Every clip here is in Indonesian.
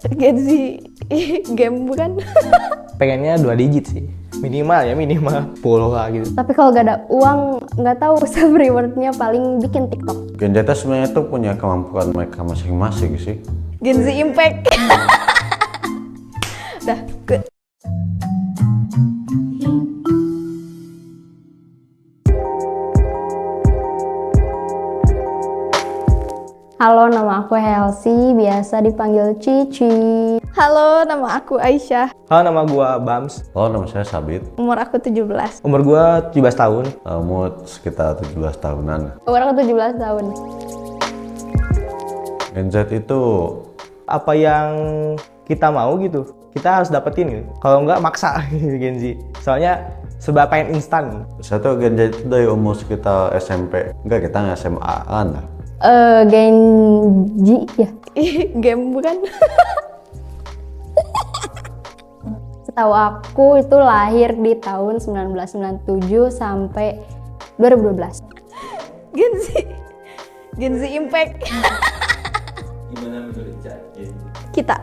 Gen Z game bukan? Pengennya 2 digit sih. Minimal 10 lah gitu. Tapi kalau gak ada uang, nggak tahu sub rewardnya paling bikin TikTok. Gen Z sebenarnya tuh punya kemampuan mereka masing-masing sih. Gen Z Impact. Dah, good. Halo, nama aku Helsi, biasa dipanggil Cici. Halo, nama aku Aisyah. Halo, nama gua Bams. Halo, nama saya Sabit. Umur aku 17. Umur gua 17 tahun. Umur sekitar 17 tahunan. Umur aku 17 tahun. Gen Z itu Apa yang kita mau gitu, kita harus dapetin gitu. Kalau enggak maksa gitu Gen Z. Soalnya serba pengen instan. saya tuh Gen Z itu dari umur sekitar SMP. Enggak, kita nggak SMA-an lah. Gen Z ya. Game bukan? Setahu aku itu lahir di tahun 1997 sampai 2012. Gen Z. Gen Z Impact. Gimana menurut Kita.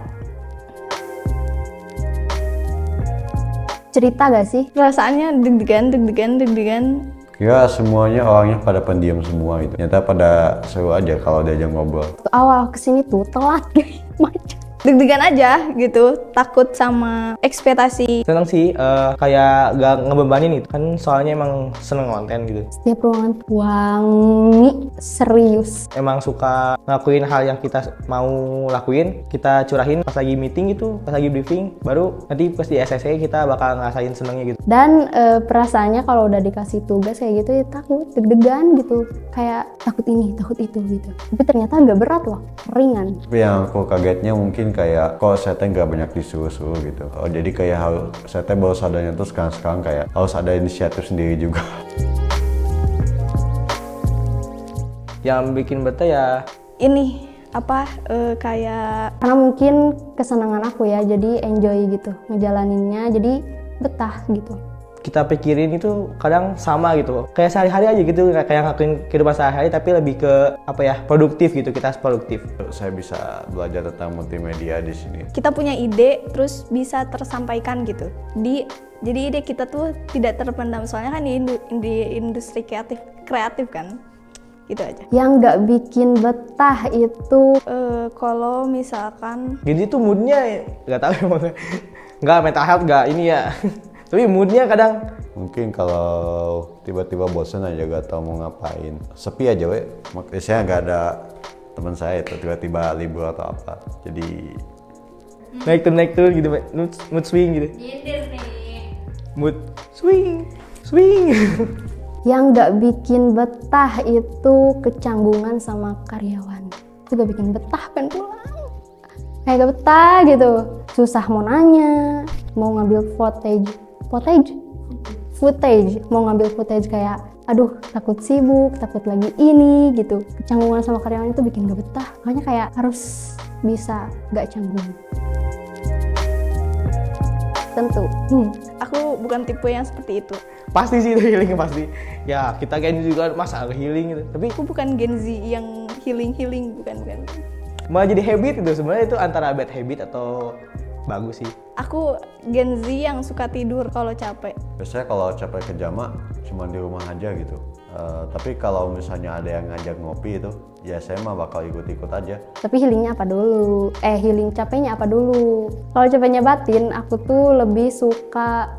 Cerita gak sih? Perasaannya deg-degan. Ya semuanya orangnya pada pendiam semua gitu. Ternyata pada seru aja kalau diajak ngobrol. Awal kesini tuh telat guys, macet. Deg-degan aja gitu, takut sama ekspektasi. Seneng sih, kayak gak ngebebanin gitu. Kan soalnya emang seneng konten gitu. Setiap ruangan wangi, serius. Emang suka ngelakuin hal yang kita mau lakuin, kita curahin pas lagi meeting gitu, pas lagi briefing, baru nanti pas di SSC kita bakal ngerasain senengnya gitu. Dan perasaannya kalau udah dikasih tugas kayak gitu ya takut, deg-degan gitu. Kayak takut ini, takut itu gitu. Tapi ternyata agak berat loh, ringan. Tapi yang aku kagetnya mungkin kayak kok saya teh nggak banyak disuruh-suruh gitu. Oh, jadi kayak harus saya teh baru sadarnya tuh sekarang kayak harus ada inisiatif sendiri juga. Yang bikin betah ya Ini apa kayak Karena mungkin kesenangan aku ya, jadi enjoy gitu ngejalaninnya, jadi betah gitu. kita pikirin itu kadang sama gitu, kayak sehari-hari aja gitu, kayak ngelakuin kehidupan sehari-hari tapi lebih ke apa ya, produktif gitu, kita harus produktif. Saya bisa belajar tentang multimedia di sini. kita punya ide terus bisa tersampaikan gitu. Jadi ide kita tuh tidak terpendam, soalnya kan di industri kreatif kan. Gitu aja. Yang nggak bikin betah itu Kalau misalkan Jadi tuh moodnya nggak tahu emang, nggak mental health nggak ini ya. Tapi moodnya kadang Mungkin kalau tiba-tiba bosan aja gak tau mau ngapain, sepi aja we. Makanya saya nggak ada teman saya itu tiba-tiba libur atau apa. Jadi naik turun gitu, mood swing gitu. Mood swing. yang nggak bikin betah itu kecanggungan sama karyawan. Itu gak bikin betah, pengen pulang. Kayak gak betah gitu, susah mau nanya, mau ngambil footage, mau ngambil footage kayak aduh takut sibuk, takut lagi ini gitu. Kecanggungan sama karyawan itu bikin gak betah, makanya kayak harus bisa gak canggung. Tentu. aku bukan tipe yang seperti itu. Pasti sih itu healing pasti. Ya kita kayak juga masa healing gitu. Tapi Aku bukan Gen Z yang healing, bukan. malah jadi habit itu, sebenarnya itu antara bad habit atau bagus sih. Aku Gen Z yang suka tidur kalau capek. biasanya kalau capek ke jama cuma di rumah aja gitu. Tapi kalau misalnya ada yang ngajak ngopi itu, ya saya mah bakal ikut-ikut aja. Tapi healingnya apa dulu? Healing capeknya apa dulu? Kalau capeknya batin, aku tuh lebih suka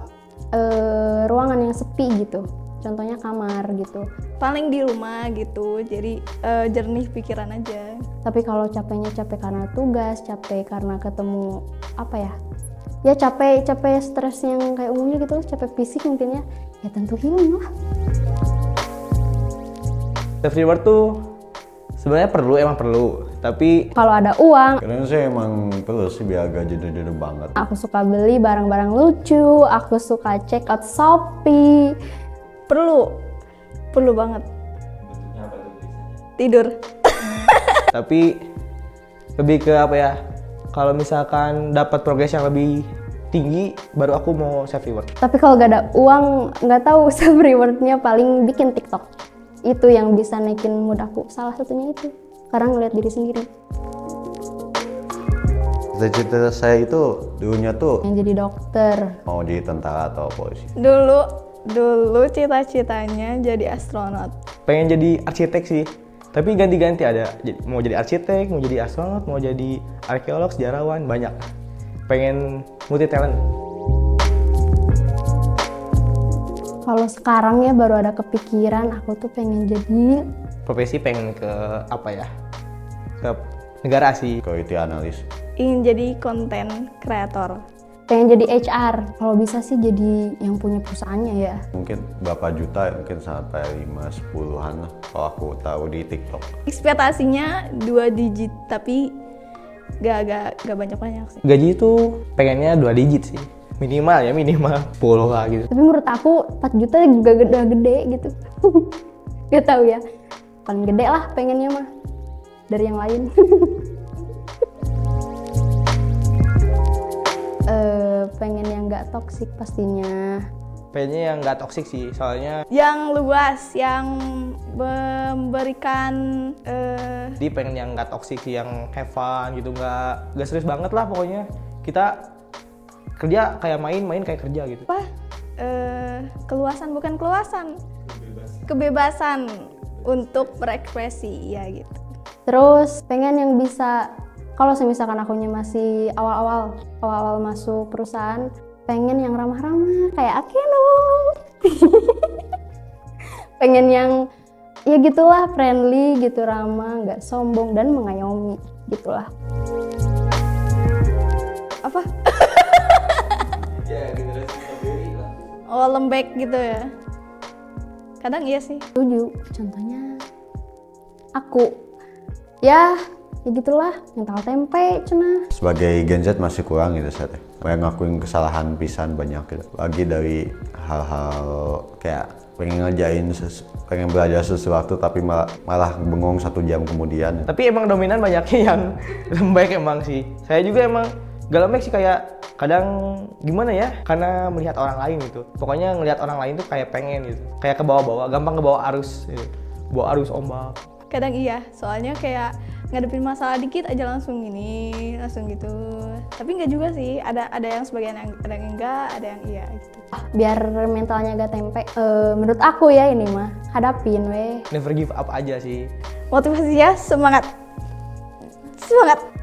ruangan yang sepi gitu. Contohnya kamar gitu. Paling di rumah gitu, jadi jernih pikiran aja. Tapi kalau capeknya capek karena tugas, capek karena ketemu apa ya? Ya capek stres yang kayak umumnya gitu, capek fisik intinya. Ya tentu healing lah. Self reward tuh sebenarnya emang perlu, tapi Kalau ada uang, Karena saya emang perlu sih biar gak jenuh-jenuh banget. aku suka beli barang-barang lucu, aku suka check out Shopee. Perlu banget. Tidur. tapi lebih ke apa ya? Kalau misalkan dapat progres yang lebih tinggi, baru aku mau self reward. Tapi kalau gak ada uang, nggak tahu self rewardnya paling bikin TikTok. Itu yang bisa naikin mood aku. Salah satunya itu. Karena ngeliat diri sendiri. Cita-cita saya itu dulunya tuh Yang jadi dokter. mau jadi tentara atau polisi. Dulu cita-citanya jadi astronot. Pengen jadi arsitek sih, tapi ganti-ganti ada. Mau jadi arsitek, mau jadi astronot, mau jadi arkeolog, sejarawan, banyak. Pengen multi talent. Kalau sekarang ya baru ada kepikiran aku tuh pengen jadi Profesi pengen ke apa ya? Ke negara sih. Quality analis. Ingin jadi konten kreator. pengen jadi HR. Kalau bisa sih jadi yang punya perusahaannya ya. Mungkin berapa juta, mungkin sampai 5-10-an lah kalau aku tahu di TikTok. Ekspektasinya 2 digit, tapi gak banyak-banyak sih. Gaji itu pengennya 2 digit sih. Minimal 10 lah gitu. Tapi menurut aku 4 juta juga gede gitu. Gak tahu ya. Paling gede lah pengennya mah dari yang lain. Pengen yang nggak toksik pastinya. Pengennya yang nggak toksik sih, soalnya Yang luas, yang memberikan dia pengen yang nggak toksik, yang have fun gitu, nggak serius banget lah pokoknya. Kita kerja kayak main kayak kerja gitu. keluasan, bukan keluasan, kebebasan untuk berekspresi ya gitu. Terus pengen yang bisa, kalau misalkan akunya masih awal-awal masuk perusahaan, pengen yang ramah-ramah kayak Akeno. Pengen yang ya gitulah, friendly gitu, ramah, nggak sombong dan mengayomi gitulah. Apa? Oh, lembek gitu ya. Kadang iya sih. Setuju. Contohnya aku ya gitulah, mental tempe cenah. Sebagai Gen Z masih kurang gitu saya teh. Kayak ngakuin kesalahan pisan banyak gitu. Lagi dari hal-hal kayak pengen belajar sesuatu tapi malah bengong 1 jam kemudian. Tapi emang dominan banyaknya yang lembek emang sih. Saya juga emang gak lembek sih, kayak kadang gimana ya, karena melihat orang lain gitu. Pokoknya ngelihat orang lain tuh kayak pengen gitu. Kayak kebawa-bawa, gampang kebawa arus gitu. Bawa arus ombak. Kadang iya, soalnya kayak ngadepin masalah dikit aja langsung gini, langsung gitu. Tapi enggak juga sih, ada yang sebagian yang ada yang enggak, ada yang iya gitu. Biar mentalnya gak tempe, menurut aku ya ini mah hadapin weh. Never give up aja sih. Motivasinya semangat.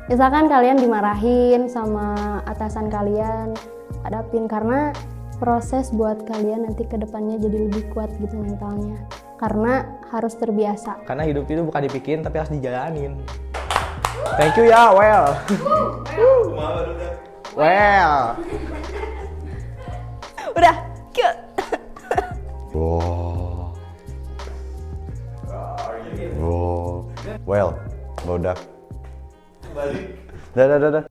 Misalkan kalian dimarahin sama atasan kalian, hadapin, karena proses buat kalian nanti ke depannya jadi lebih kuat gitu mentalnya. Karena harus terbiasa. Karena hidup itu bukan dipikirin tapi harus dijalanin. Thank you ya, well. Well. Udah, cute. Well, udah. Dah.